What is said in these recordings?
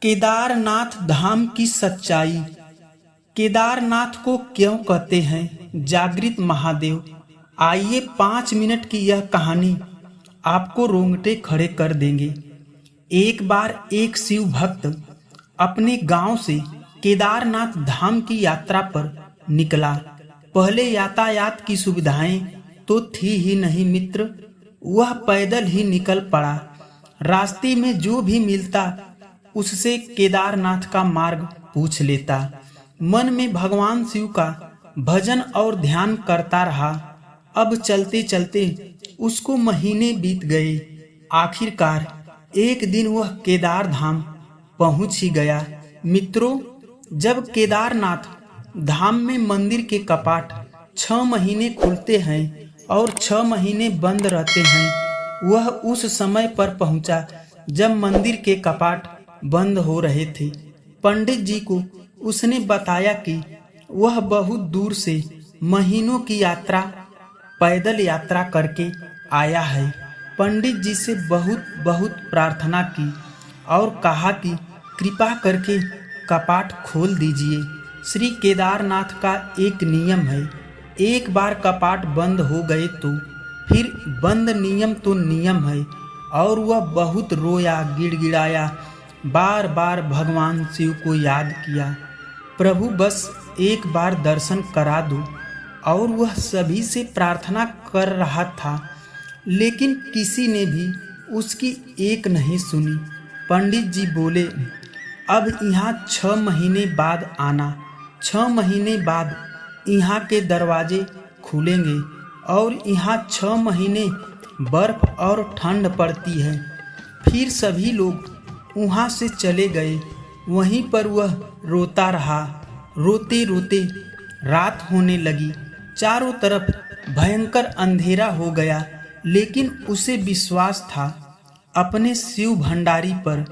केदारनाथ धाम की सच्चाई। केदारनाथ को क्यों कहते हैं जागृत महादेव? आइए 5 मिनट की यह कहानी आपको रोंगटे खड़े कर देंगे। एक बार एक शिव भक्त अपने गांव से केदारनाथ धाम की यात्रा पर निकला। पहले यातायात की सुविधाएं तो थी ही नहीं मित्र, वह पैदल ही निकल पड़ा। रास्ते में जो भी मिलता उससे केदारनाथ का मार्ग पूछ लेता। मन में भगवान शिव का भजन और ध्यान करता रहा। अब चलते चलते उसको महीने बीत गए। आखिरकार एक दिन वह केदार धाम पहुंच ही गया। मित्रों, जब केदारनाथ धाम में मंदिर के कपाट 6 महीने खुलते हैं और 6 महीने बंद रहते हैं, वह उस समय पर पहुंचा जब मंदिर के कपाट बंद हो रहे थे। पंडित जी को उसने बताया कि वह बहुत दूर से महीनों की यात्रा पैदल यात्रा करके आया है। पंडित जी से बहुत बहुत प्रार्थना की और कहा कि कृपा करके कपाट खोल दीजिए। श्री केदारनाथ का एक नियम है, एक बार कपाट बंद हो गए तो फिर बंद। नियम तो नियम है। और वह बहुत रोया, गिड़गिड़ाया, बार बार भगवान शिव को याद किया, प्रभु बस एक बार दर्शन करा दो। और वह सभी से प्रार्थना कर रहा था, लेकिन किसी ने भी उसकी एक नहीं सुनी। पंडित जी बोले, अब यहाँ 6 महीने बाद आना। 6 महीने बाद यहाँ के दरवाजे खुलेंगे और यहाँ 6 महीने बर्फ और ठंड पड़ती है। फिर सभी लोग वहाँ से चले गए। वहीं पर वह रोता रहा। रोते रोते रात होने लगी। चारों तरफ भयंकर अंधेरा हो गया, लेकिन उसे विश्वास था अपने शिव भंडारी पर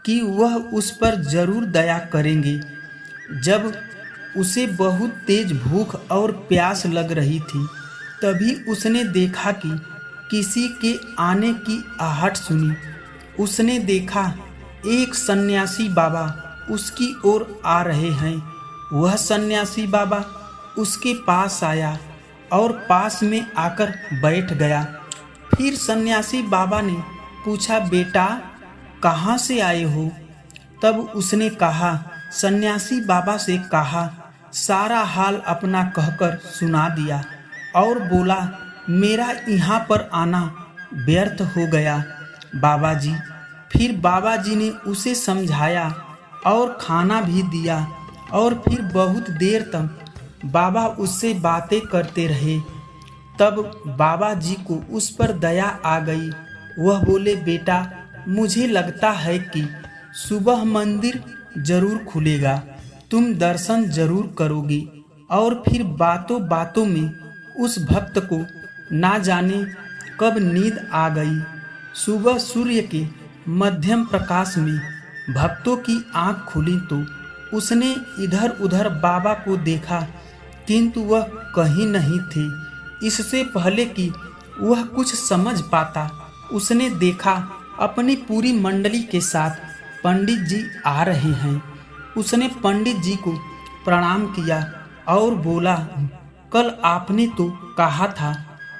कि वह उस पर जरूर दया करेंगे। जब उसे बहुत तेज भूख और प्यास लग रही थी, तभी उसने देखा कि किसी के आने की आहट सुनी। उसने देखा एक सन्यासी बाबा उसकी ओर आ रहे हैं। वह सन्यासी बाबा उसके पास आया और पास में आकर बैठ गया। फिर सन्यासी बाबा ने पूछा, बेटा कहाँ से आए हो? तब उसने कहा, सन्यासी बाबा से कहा, सारा हाल अपना कहकर सुना दिया और बोला, मेरा यहाँ पर आना व्यर्थ हो गया बाबा जी। फिर बाबा जी ने उसे समझाया और खाना भी दिया और फिर बहुत देर तक बाबा उससे बातें करते रहे। तब बाबा जी को उस पर दया आ गई। वह बोले, बेटा मुझे लगता है कि सुबह मंदिर जरूर खुलेगा, तुम दर्शन जरूर करोगी। और फिर बातों बातों में उस भक्त को ना जाने कब नींद आ गई। सुबह सूर्य के मध्यम प्रकाश में भक्तों की आंख खुली तो उसने इधर उधर बाबा को देखा, किंतु वह कहीं नहीं थे। इससे पहले कि वह कुछ समझ पाता, उसने देखा अपनी पूरी मंडली के साथ पंडित जी आ रहे हैं। उसने पंडित जी को प्रणाम किया और बोला, कल आपने तो कहा था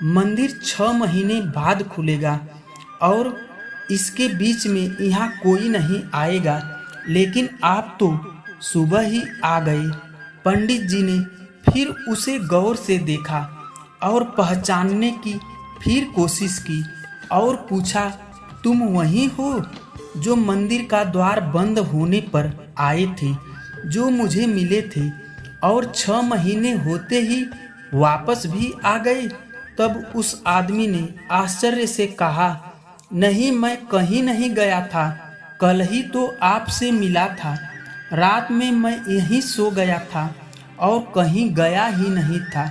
मंदिर 6 महीने बाद खुलेगा और इसके बीच में यहाँ कोई नहीं आएगा, लेकिन आप तो सुबह ही आ गए। पंडित जी ने फिर उसे गौर से देखा और पहचानने की फिर कोशिश की और पूछा, तुम वही हो जो मंदिर का द्वार बंद होने पर आए थे, जो मुझे मिले थे और 6 महीने होते ही वापस भी आ गए? तब उस आदमी ने आश्चर्य से कहा, नहीं, मैं कहीं नहीं गया था, कल ही तो आपसे मिला था। रात में मैं यहीं सो गया था और कहीं गया ही नहीं था।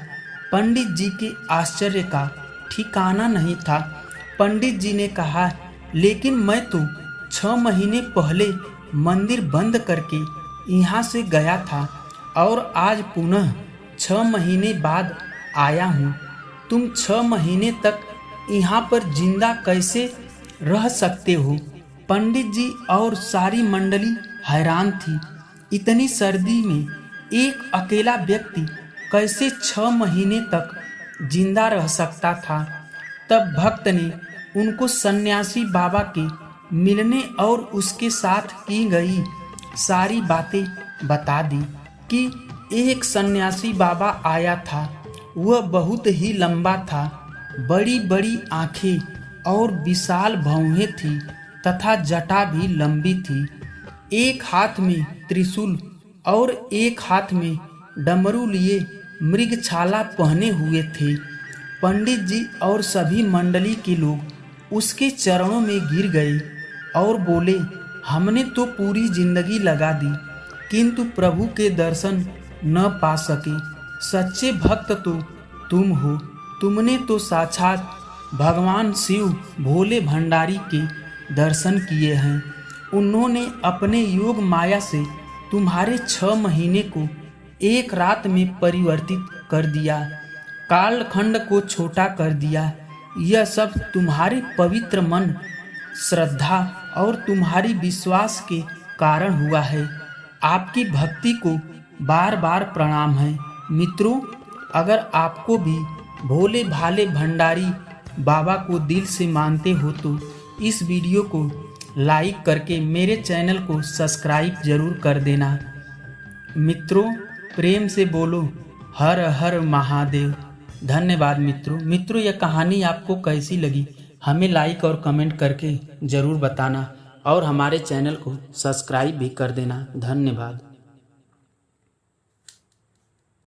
पंडित जी के आश्चर्य का ठिकाना नहीं था। पंडित जी ने कहा, लेकिन मैं तो 6 महीने पहले मंदिर बंद करके यहाँ से गया था और आज पुनः 6 महीने बाद आया हूँ। तुम 6 महीने तक यहाँ पर जिंदा कैसे रह सकते हो? पंडित जी और सारी मंडली हैरान थी, इतनी सर्दी में एक अकेला व्यक्ति कैसे 6 महीने तक जिंदा रह सकता था। तब भक्त ने उनको सन्यासी बाबा के मिलने और उसके साथ की गई सारी बातें बता दी कि एक सन्यासी बाबा आया था। वह बहुत ही लंबा था, बड़ी बड़ी आंखें और विशाल भौहें थी तथा जटा भी लंबी थी। एक हाथ में त्रिशूल और एक हाथ में डमरू लिए मृगछाला पहने हुए थे। पंडित जी और सभी मंडली के लोग उसके चरणों में गिर गए और बोले, हमने तो पूरी जिंदगी लगा दी किंतु प्रभु के दर्शन न पा सके। सच्चे भक्त तो तुम हो, तुमने तो साक्षात भगवान शिव भोले भंडारी के दर्शन किए हैं। उन्होंने अपने योग माया से तुम्हारे 6 महीने को एक रात में परिवर्तित कर दिया, कालखंड को छोटा कर दिया। यह सब तुम्हारे पवित्र मन, श्रद्धा और तुम्हारी विश्वास के कारण हुआ है। आपकी भक्ति को बार बार प्रणाम है। मित्रों, अगर आपको भी भोले भाले भंडारी बाबा को दिल से मानते हो तो इस वीडियो को लाइक करके मेरे चैनल को सब्सक्राइब जरूर कर देना। मित्रों, प्रेम से बोलो हर हर महादेव। धन्यवाद मित्रों, यह कहानी आपको कैसी लगी हमें लाइक और कमेंट करके ज़रूर बताना और हमारे चैनल को सब्सक्राइब भी कर देना। धन्यवाद।